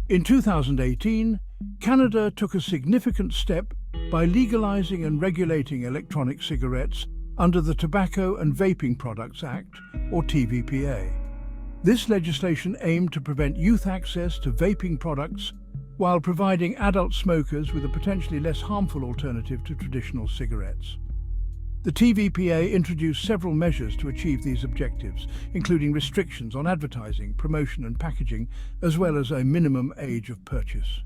In 2018, Canada took a significant step by legalizing and regulating electronic cigarettes under the Tobacco and Vaping Products Act, or TVPA. This legislation aimed to prevent youth access to vaping products while providing adult smokers with a potentially less harmful alternative to traditional cigarettes. The TVPA introduced several measures to achieve these objectives, including restrictions on advertising, promotion and packaging, as well as a minimum age of purchase.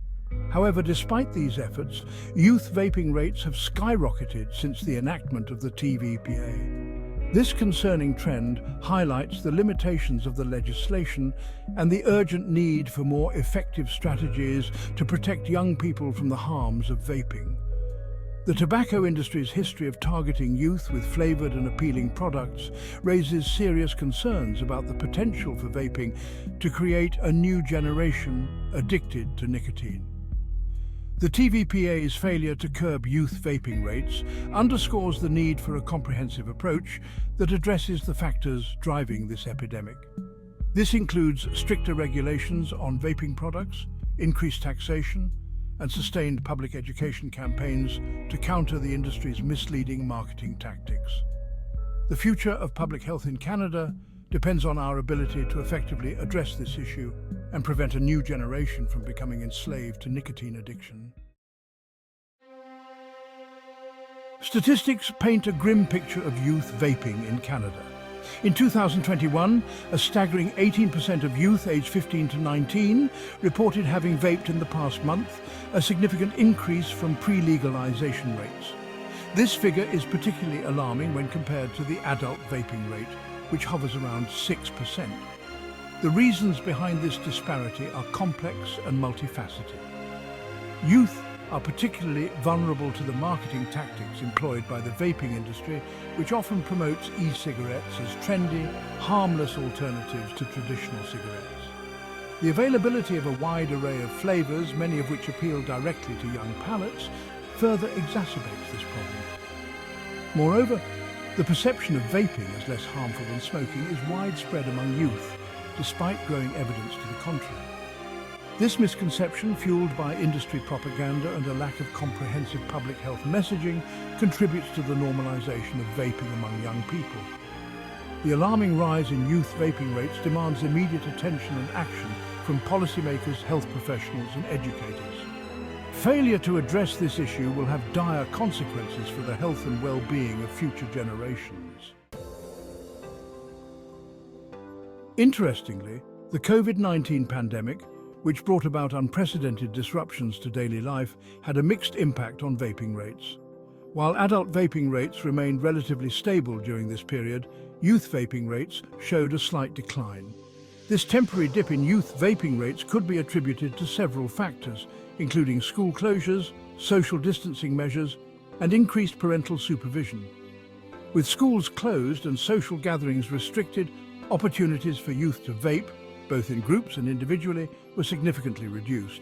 However, despite these efforts, youth vaping rates have skyrocketed since the enactment of the TVPA. This concerning trend highlights the limitations of the legislation and the urgent need for more effective strategies to protect young people from the harms of vaping. The tobacco industry's history of targeting youth with flavored and appealing products raises serious concerns about the potential for vaping to create a new generation addicted to nicotine. The TVPA's failure to curb youth vaping rates underscores the need for a comprehensive approach that addresses the factors driving this epidemic. This includes stricter regulations on vaping products, increased taxation, and sustained public education campaigns to counter the industry's misleading marketing tactics. The future of public health in Canada depends on our ability to effectively address this issue and prevent a new generation from becoming enslaved to nicotine addiction. Statistics paint a grim picture of youth vaping in Canada. In 2021, a staggering 18% of youth aged 15 to 19 reported having vaped in the past month, a significant increase from pre-legalization rates. This figure is particularly alarming when compared to the adult vaping rate, which hovers around 6%. The reasons behind this disparity are complex and multifaceted. Youth are particularly vulnerable to the marketing tactics employed by the vaping industry, which often promotes e-cigarettes as trendy, harmless alternatives to traditional cigarettes. The availability of a wide array of flavors, many of which appeal directly to young palates, further exacerbates this problem. Moreover, the perception of vaping as less harmful than smoking is widespread among youth, despite growing evidence to the contrary. This misconception, fueled by industry propaganda and a lack of comprehensive public health messaging, contributes to the normalization of vaping among young people. The alarming rise in youth vaping rates demands immediate attention and action from policymakers, health professionals and educators. Failure to address this issue will have dire consequences for the health and well-being of future generations. Interestingly, the COVID-19 pandemic, which brought about unprecedented disruptions to daily life, had a mixed impact on vaping rates. While adult vaping rates remained relatively stable during this period, youth vaping rates showed a slight decline. This temporary dip in youth vaping rates could be attributed to several factors, including school closures, social distancing measures, and increased parental supervision. With schools closed and social gatherings restricted, opportunities for youth to vape, both in groups and individually, were significantly reduced.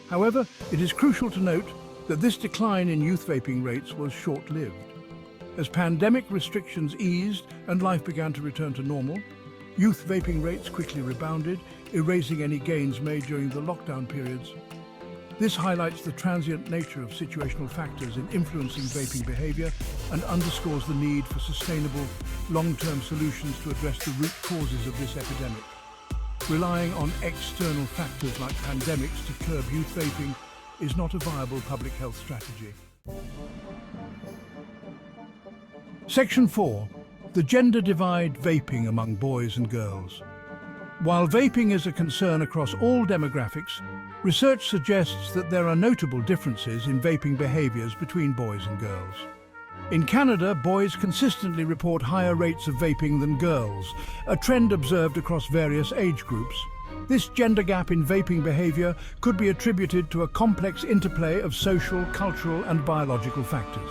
However, it is crucial to note that this decline in youth vaping rates was short-lived. As pandemic restrictions eased and life began to return to normal, youth vaping rates quickly rebounded, erasing any gains made during the lockdown periods. This highlights the transient nature of situational factors in influencing vaping behavior and underscores the need for sustainable, long-term solutions to address the root causes of this epidemic. Relying on external factors like pandemics to curb youth vaping is not a viable public health strategy. Section 4. The gender divide vaping among boys and girls. While vaping is a concern across all demographics, research suggests that there are notable differences in vaping behaviors between boys and girls. In Canada, boys consistently report higher rates of vaping than girls, a trend observed across various age groups. This gender gap in vaping behavior could be attributed to a complex interplay of social, cultural, and biological factors.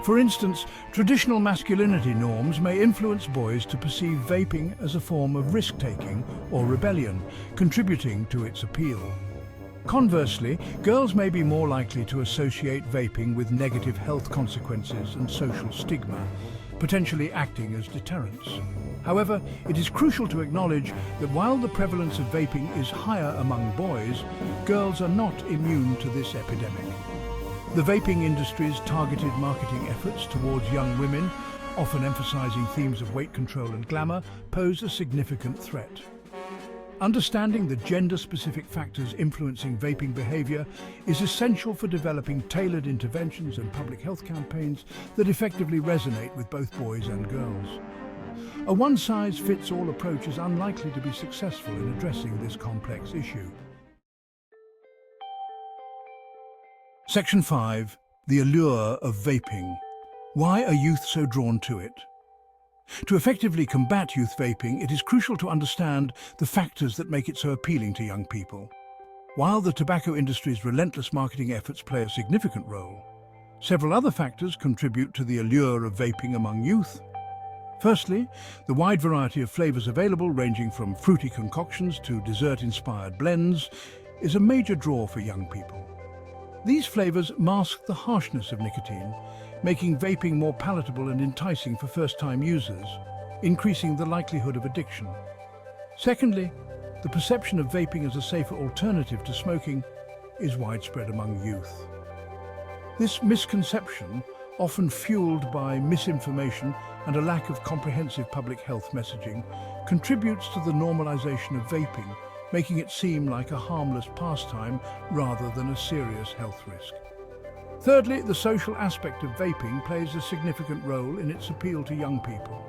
For instance, traditional masculinity norms may influence boys to perceive vaping as a form of risk-taking or rebellion, contributing to its appeal. Conversely, girls may be more likely to associate vaping with negative health consequences and social stigma, potentially acting as deterrents. However, it is crucial to acknowledge that while the prevalence of vaping is higher among boys, girls are not immune to this epidemic. The vaping industry's targeted marketing efforts towards young women, often emphasizing themes of weight control and glamour, pose a significant threat. Understanding the gender-specific factors influencing vaping behavior is essential for developing tailored interventions and public health campaigns that effectively resonate with both boys and girls. A one-size-fits-all approach is unlikely to be successful in addressing this complex issue. Section 5. The allure of vaping. Why are youth so drawn to it? To effectively combat youth vaping, it is crucial to understand the factors that make it so appealing to young people. While the tobacco industry's relentless marketing efforts play a significant role, several other factors contribute to the allure of vaping among youth. Firstly, the wide variety of flavors available, ranging from fruity concoctions to dessert-inspired blends, is a major draw for young people. These flavors mask the harshness of nicotine, making vaping more palatable and enticing for first-time users, increasing the likelihood of addiction. Secondly, the perception of vaping as a safer alternative to smoking is widespread among youth. This misconception, often fueled by misinformation and a lack of comprehensive public health messaging, contributes to the normalization of vaping, making it seem like a harmless pastime rather than a serious health risk. Thirdly, the social aspect of vaping plays a significant role in its appeal to young people.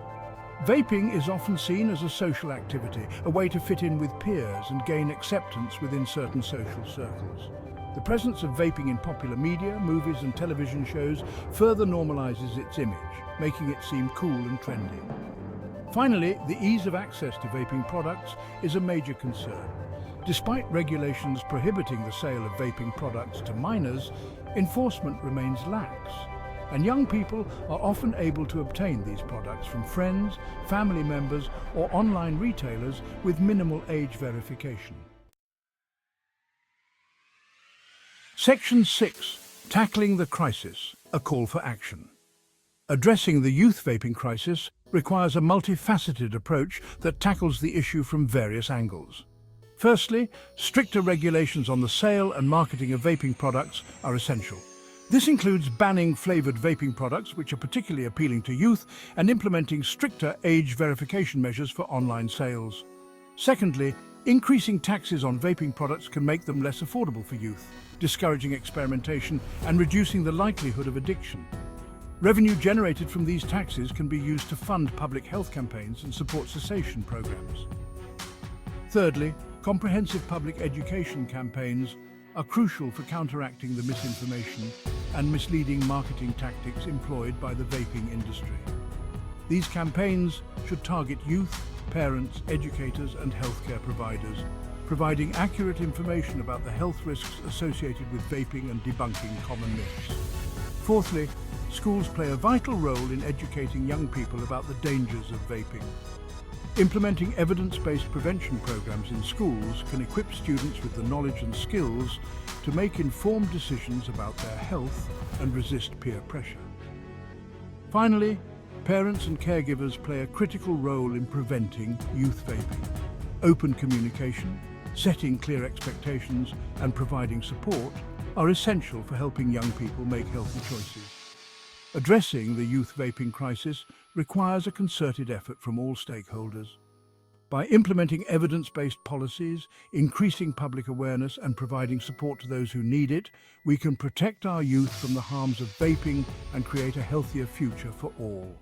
Vaping is often seen as a social activity, a way to fit in with peers and gain acceptance within certain social circles. The presence of vaping in popular media, movies and television shows further normalizes its image, making it seem cool and trendy. Finally, the ease of access to vaping products is a major concern. Despite regulations prohibiting the sale of vaping products to minors, enforcement remains lax, and young people are often able to obtain these products from friends, family members, or online retailers with minimal age verification. Section 6. Tackling the crisis, a call for action. Addressing the youth vaping crisis requires a multifaceted approach that tackles the issue from various angles. Firstly, stricter regulations on the sale and marketing of vaping products are essential. This includes banning flavored vaping products, which are particularly appealing to youth, and implementing stricter age verification measures for online sales. Secondly, increasing taxes on vaping products can make them less affordable for youth, discouraging experimentation and reducing the likelihood of addiction. Revenue generated from these taxes can be used to fund public health campaigns and support cessation programs. Thirdly, comprehensive public education campaigns are crucial for counteracting the misinformation and misleading marketing tactics employed by the vaping industry. These campaigns should target youth, parents, educators, and healthcare providers, providing accurate information about the health risks associated with vaping and debunking common myths. Fourthly, schools play a vital role in educating young people about the dangers of vaping. Implementing evidence-based prevention programs in schools can equip students with the knowledge and skills to make informed decisions about their health and resist peer pressure. Finally, parents and caregivers play a critical role in preventing youth vaping. Open communication, setting clear expectations, and providing support are essential for helping young people make healthy choices. Addressing the youth vaping crisis requires a concerted effort from all stakeholders. By implementing evidence-based policies, increasing public awareness, and providing support to those who need it, we can protect our youth from the harms of vaping and create a healthier future for all.